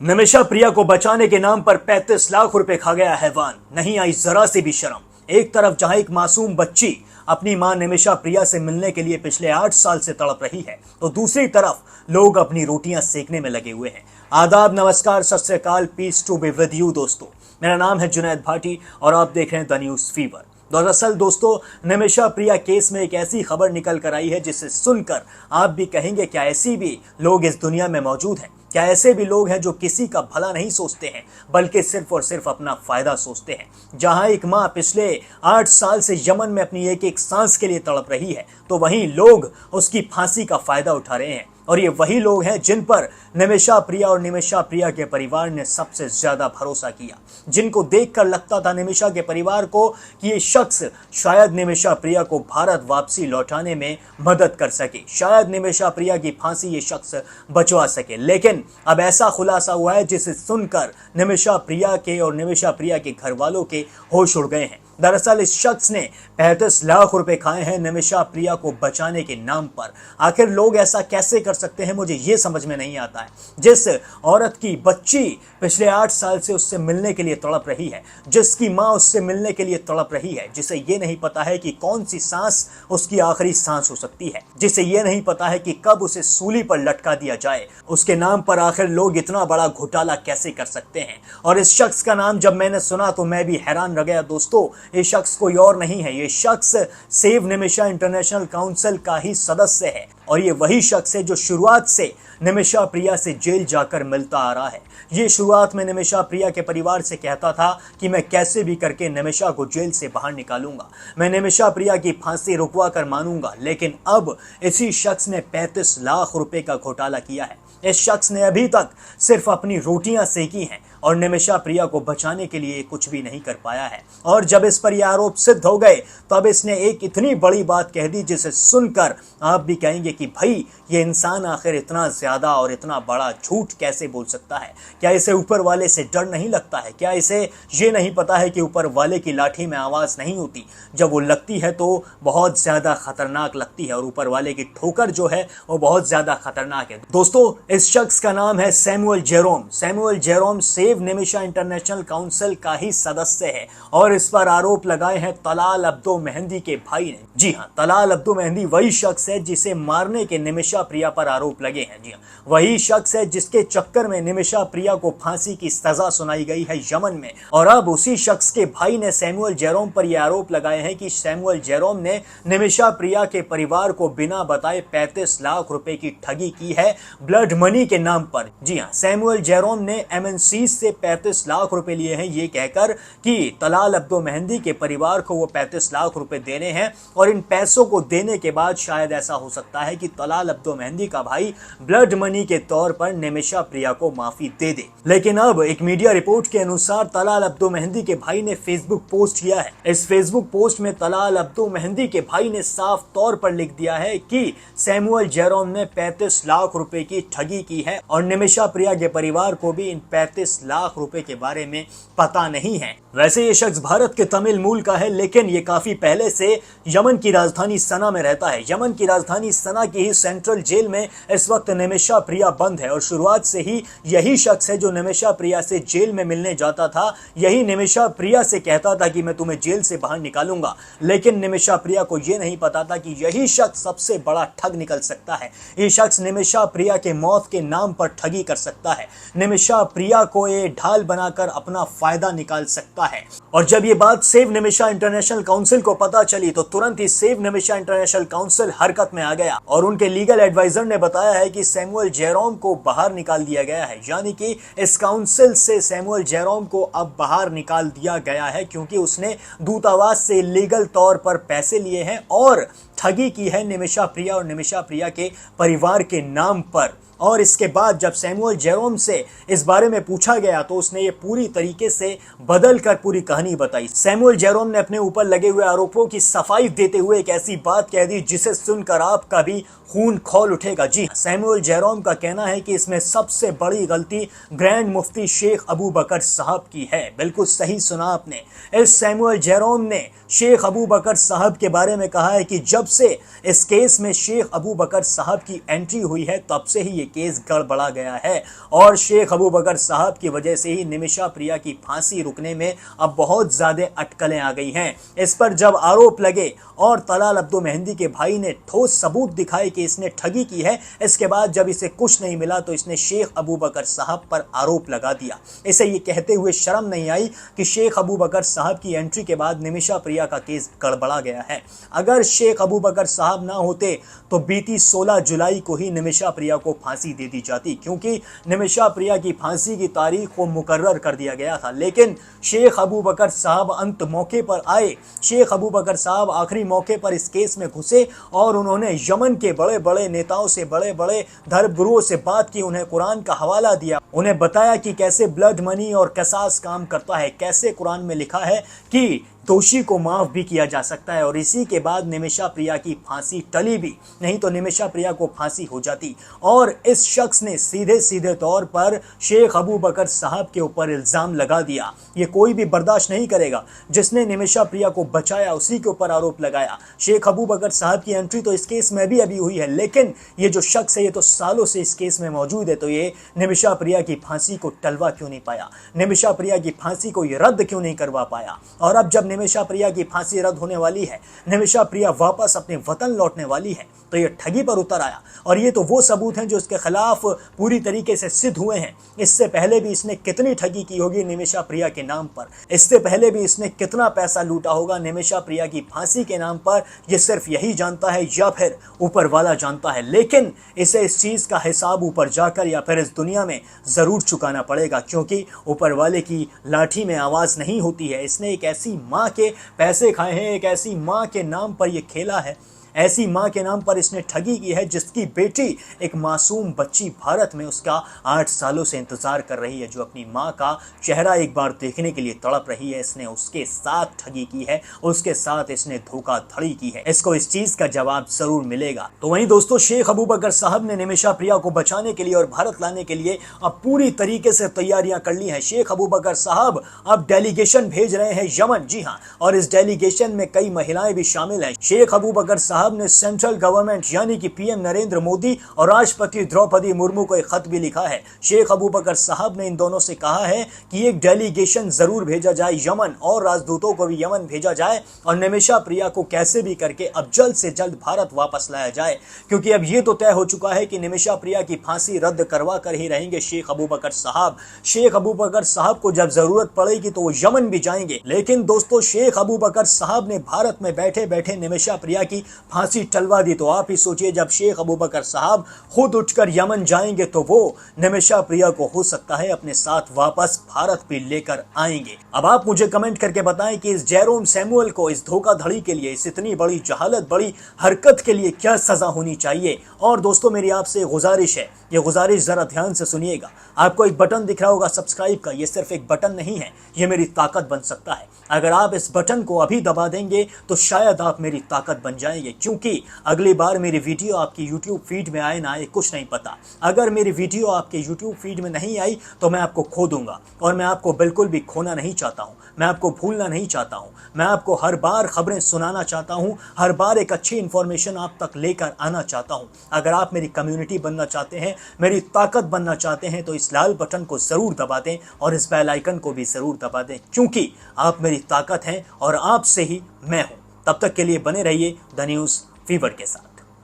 निमिषा प्रिया को बचाने के नाम पर 35 लाख रुपए खा गया हैवान। नहीं आई जरा से भी शर्म। एक तरफ जहां एक मासूम बच्ची अपनी मां निमिषा प्रिया से मिलने के लिए पिछले 8 साल से तड़प रही है, तो दूसरी तरफ लोग अपनी रोटियां सेकने में लगे हुए हैं। आदाब, नमस्कार, सत श्री अकाल, peace to be with you दोस्तों। मेरा नाम है जुनैद भाटी और आप देख रहे हैं द न्यूज फीवर। दरअसल दोस्तों, निमिषा प्रिया केस में एक ऐसी खबर निकल कर आई है जिसे सुनकर आप भी कहेंगे क्या ऐसी भी लोग इस दुनिया में मौजूद हैं? क्या ऐसे भी लोग हैं जो किसी का भला नहीं सोचते हैं बल्कि सिर्फ और सिर्फ अपना फायदा सोचते हैं? जहां एक मां पिछले 8 साल से यमन में अपनी एक एक सांस के लिए तड़प रही है, तो वहीं लोग उसकी फांसी का फायदा उठा रहे हैं। और ये वही लोग हैं जिन पर निमिषा प्रिया और निमिषा प्रिया के परिवार ने सबसे ज्यादा भरोसा किया, जिनको देखकर लगता था निमिषा के परिवार को कि ये शख्स शायद निमिषा प्रिया को भारत वापसी लौटाने में मदद कर सके, शायद निमिषा प्रिया की फांसी ये शख्स बचवा सके। लेकिन अब ऐसा खुलासा हुआ है जिसे सुनकर निमिषा प्रिया के और निमिषा प्रिया के घर वालों के होश उड़ गए हैं। दरअसल इस शख्स ने 35 लाख रुपए खाए हैं निमिषा प्रिया को बचाने के नाम पर। आखिर लोग ऐसा कैसे कर सकते हैं, मुझे ये समझ में नहीं आता है। जिस औरत की बच्ची पिछले 8 साल से उससे मिलने के लिए तड़प रही है, जिसकी मां उससे मिलने के लिए तड़प रही है, जिसे ये नहीं पता है कि कौन सी सांस उसकी आखिरी सांस हो सकती है, जिसे ये नहीं पता है कि कब उसे सूली पर लटका दिया जाए, उसके नाम पर आखिर लोग इतना बड़ा घोटाला कैसे कर सकते हैं? और इस शख्स का नाम जब मैंने सुना तो मैं भी हैरान रह गया दोस्तों। ये शख्स कोई और नहीं है, ये शख्स सेव निमिषा इंटरनेशनल काउंसिल का ही सदस्य है। और ये वही शख्स है जो शुरुआत से निमिषा प्रिया से जेल जाकर मिलता आ रहा है। ये शुरुआत में निमिषा प्रिया के परिवार से कहता था कि मैं कैसे भी करके निमिषा को जेल से बाहर निकालूंगा, मैं निमिषा प्रिया की फांसी रुकवा कर मानूंगा। लेकिन अब इसी शख्स ने 35 लाख रुपए का घोटाला किया है। इस शख्स ने अभी तक सिर्फ अपनी रोटियां सेकी हैं और निमिषा प्रिया को बचाने के लिए कुछ भी नहीं कर पाया है। और जब इस पर यह आरोप सिद्ध हो गए तब इसने एक इतनी बड़ी बात कह दी जिसे सुनकर आप भी कहेंगे कि भाई ये इंसान आखिर इतना ज्यादा और इतना बड़ा झूठ कैसे बोल सकता है? क्या इसे ऊपर वाले से डर नहीं लगता है? क्या इसे ये नहीं पता है कि ऊपर वाले की लाठी में आवाज नहीं होती, जब वो लगती है तो बहुत ज्यादा खतरनाक लगती है, और ऊपर वाले की ठोकर जो है वो बहुत ज्यादा खतरनाक है। दोस्तों, इस शख्स का नाम है Samuel Jerome. Samuel Jerome save Nimisha international council का ही सदस्य है और इस पर आरोप लगाए हैं तलाल अब्दो मेहंदी के भाई ने। जी हां, तलाल अब्दो मेहंदी वही शख्स है जिसे मारने के निमिषा प्रिया पर आरोप लगे हैं। जी हां, वही शख्स है जिसके चक्कर में निमिषा प्रिया को फांसी की सजा सुनाई गई है यमन में। और अब उसी शख्स के भाई ने सैमुअल जेरोम पर यह आरोप लगाए हैं कि सैमुअल जेरोम ने निमिषा प्रिया के परिवार को बिना बताए 35 लाख रुपए की ठगी की है ब्लड मनी के नाम पर। जी हां, सैमुअल जेरोम ने एमएनसी से 35 लाख रुपए लिए हैं ये कहकर कि तलाल अब्दो मेहंदी के परिवार को वो 35 लाख रुपए देने हैं, और इन पैसों को देने के बाद शायद ऐसा हो सकता है कि तलाल अब्दो मेहंदी का भाई ब्लड मनी के तौर पर निमिषा प्रिया को माफी दे दे। लेकिन अब एक मीडिया रिपोर्ट के अनुसार तलाल अब्दो मेहंदी के भाई ने फेसबुक पोस्ट किया है। इस फेसबुक पोस्ट में तलाल अब्दो मेहंदी के भाई ने साफ तौर पर लिख दिया है कि सैमुअल जेरोम ने 35 लाख रुपए की ठगी की है और निमिषा प्रिया के परिवार को भी इन 35 लाख रुपए के बारे में पता नहीं है। वैसे ये शख्स भारत के तमिल मूल का है, लेकिन ये काफी पहले से यमन की राजधानी सना में रहता है। यमन की राजधानी सना की ही सेंट्रल जेल में इस वक्त निमिषा प्रिया बंद है और शुरुआत से ही यही शख्स है जो निमिषा प्रिया से जेल में मिलने जाता था। यही निमिषा प्रिया से कहता था कि मैं तुम्हें जेल से बाहर निकालूंगा, लेकिन निमिषा प्रिया को यह नहीं पता था कि यही शख्स सबसे बड़ा ठग निकल सकता है। ये शख्स निमिषा प्रिया के मौत के नाम पर ठगी कर सकता है, निमिषा प्रिया को ये ढाल बनाकर अपना फायदा निकाल सकता है। और जब ये बात सेव निमिषा इंटरनेशनल काउंसिल को पता चली तो तुरंत ही सेव निमिषा इंटरनेशनल काउंसिल हरकत में आ गया और उनके लीगल एडवाइजर ने बताया है कि सैमुअल जेरोम को बाहर निकाल दिया गया है। यानी कि इस काउंसिल से सैमुअल जेरोम को अब बाहर निकाल दिया गया है क्योंकि उसने दूतावास से लीगल तौर पर पैसे लिए हैं और ठगी की है निमिषा प्रिया और निमिषा प्रिया के परिवार के नाम पर। और इसके बाद जब सैमुअल जेरोम से इस बारे में पूछा गया तो उसने ये पूरी तरीके से बदल कर पूरी कहानी बताई। सैमुअल जेरोम ने अपने ऊपर लगे हुए आरोपों की सफाई देते हुए एक ऐसी बात कह दी जिसे सुनकर आपका भी खून खौल उठेगा। जी, सैमुअल जेरोम का कहना है कि इसमें सबसे बड़ी गलती ग्रैंड मुफ्ती शेख अबू बकर साहब की है। बिल्कुल सही सुना आपने। इस सैमुअल जेरोम ने शेख अबू बकर साहब के बारे में कहा है कि जब से इस केस में शेख अबू बकर साहब की एंट्री हुई है, तब से ही ये केस गड़बड़ा गया है और शेख अबू बकर साहब की वजह से ही निमिषा प्रिया की फांसी रुकने में अब बहुत ज्यादा अटकलें आ गई हैं। इस पर जब आरोप लगे और तलाल अब्दो मेहंदी के भाई ने ठोस सबूत दिखाए कि इसने ठगी की है, इसके बाद जब इसे कुछ नहीं मिला तो इसने शेख अबू बकर साहब पर आरोप लगा दिया। इसे ये कहते हुए शर्म नहीं आई कि शेख अबू बकर साहब की एंट्री के बाद निमिषा प्रिया का केस गड़बड़ा गया है। अगर शेख अबू बकर साहब ना होते तो बीती 16 जुलाई को ही निमिषा प्रिया को फांसी दे दी जाती, क्योंकि निमिषा प्रिया की फांसी की तारीख को मुकर्रर कर दिया गया था। लेकिन शेख अबू बकर साहब अंत मौके पर आए। शेख अबू बकर साहब आखिरी मौके पर इस केस में घुसे और उन्होंने यमन के बड़े बड़े नेताओं से, बड़े बड़े धर्मगुरुओं से बात की, उन्हें कुरान का हवाला दिया, उन्हें बताया कि कैसे ब्लड मनी और कसास काम करता है, कैसे कुरान में लिखा है कि दोषी को माफ भी किया जा सकता है। और इसी के बाद निमिषा प्रिया की फांसी टली भी, नहीं तो निमिषा प्रिया को फांसी हो जाती। और इस शख्स ने सीधे सीधे तौर पर शेख अबू बकर साहब के ऊपर इल्जाम लगा दिया। ये कोई भी बर्दाश्त नहीं करेगा। जिसने निमिषा प्रिया को बचाया उसी के ऊपर आरोप लगाया। शेख अबू बकर साहब की एंट्री तो इस केस में भी अभी हुई है, लेकिन ये जो शख्स है ये तो सालों से इस केस में मौजूद है, तो ये निमिषा प्रिया की फांसी को टलवा क्यों नहीं पाया, निमिषा प्रिया की फांसी को ये रद्द क्यों नहीं करवा पाया। और अब जब निमिषा प्रिया की फांसी रद्द होने वाली है, निमिषा प्रिया वापस अपने वतन लौटने वाली है, तो ये ठगी पर उतर आया। और ये तो वो सबूत हैं जो इसके खिलाफ पूरी तरीके से सिद्ध हुए हैं। इससे पहले भी इसने कितनी ठगी की होगी निमिषा प्रिया के नाम पर, इससे पहले भी इसने कितना पैसा लूटा होगा निमिषा प्रिया की फांसी के नाम पर, ये सिर्फ यही जानता है या फिर ऊपर वाला जानता है। लेकिन इसे इस चीज का हिसाब ऊपर जाकर या फिर इस दुनिया में जरूर चुकाना पड़ेगा, क्योंकि ऊपर वाले की लाठी में आवाज नहीं होती है। इसने एक ऐसी माँ के पैसे खाए हैं, एक ऐसी माँ के नाम पर यह खेला है, ऐसी माँ के नाम पर इसने ठगी की है जिसकी बेटी एक मासूम बच्ची भारत में उसका 8 सालों से इंतजार कर रही है, जो अपनी माँ का चेहरा एक बार देखने के लिए तड़प रही है। इसने उसके साथ ठगी की है, उसके साथ इसने धोखाधड़ी की है। इसको इस चीज का जवाब जरूर मिलेगा। तो वहीं दोस्तों, शेख अबू बकर साहब ने निमिषा प्रिया को बचाने के लिए और भारत लाने के लिए अब पूरी तरीके से तैयारियां कर ली हैं। शेख अबू बकर साहब अब डेलीगेशन भेज रहे हैं यमन, जी हाँ, और इस डेलीगेशन में कई महिलाएं भी शामिल हैं। शेख अबू बकर साहब ने सेंट्रल गवर्नमेंट यानी कि पीएम नरेंद्र मोदी और राष्ट्रपति द्रौपदी मुर्मू को एक खत भी लिखा है। शेख अबू बकर साहब ने इन दोनों से कहा है कि एक डेलीगेशन जरूर भेजा जाए यमन, और राजदूतों को भी यमन भेजा जाए और निमिषा प्रिया को कैसे भी करके अब जल्द से जल्द भारत वापस लाया जाए, क्योंकि अब ये तो तय हो चुका है कि निमिषा प्रिया की फांसी रद्द करवा कर ही रहेंगे शेख अबू बकर साहब। शेख अबू बकर साहब को जब जरूरत पड़ेगी तो वो यमन भी जाएंगे। लेकिन दोस्तों, शेख अबू बकर साहब ने भारत में बैठे बैठे निमिषा प्रिया की फांसी टलवा दी, तो आप ही सोचिए जब शेख अबू बकर साहब खुद उठकर यमन जाएंगे तो वो निमिषा प्रिया को हो सकता है अपने साथ वापस भारत भी लेकर आएंगे। अब आप मुझे कमेंट करके बताएं कि इस जेरोम सैमुअल को इस धोखाधड़ी के लिए, इस इतनी बड़ी जहालत, बड़ी हरकत के लिए क्या सजा होनी चाहिए। और दोस्तों, मेरी आपसे गुजारिश है, ये गुजारिश जरा ध्यान से सुनिएगा। आपको एक बटन दिख रहा होगा सब्सक्राइब का, ये सिर्फ एक बटन नहीं है, ये मेरी ताकत बन सकता है। अगर आप इस बटन को अभी दबा देंगे तो शायद आप मेरी ताकत बन जाएंगे, क्योंकि अगली बार मेरी वीडियो आपकी YouTube फीड में आए ना आए कुछ नहीं पता। अगर मेरी वीडियो आपके YouTube फीड में नहीं आई तो मैं आपको खो दूंगा, और मैं आपको बिल्कुल भी खोना नहीं चाहता हूं, मैं आपको भूलना नहीं चाहता हूं। मैं आपको हर बार खबरें सुनाना चाहता हूं, हर बार एक अच्छी इंफॉर्मेशन आप तक लेकर आना चाहता हूं। अगर आप मेरी कम्युनिटी बनना चाहते हैं, मेरी ताकत बनना चाहते हैं, तो इस लाल बटन को जरूर दबा दें और इस बेल आइकन को भी जरूर दबा दें, क्योंकि आप मेरी ताकत हैं और आपसे ही मैं हूं। तब तक के लिए बने रहिए द न्यूज़ फीवर के साथ।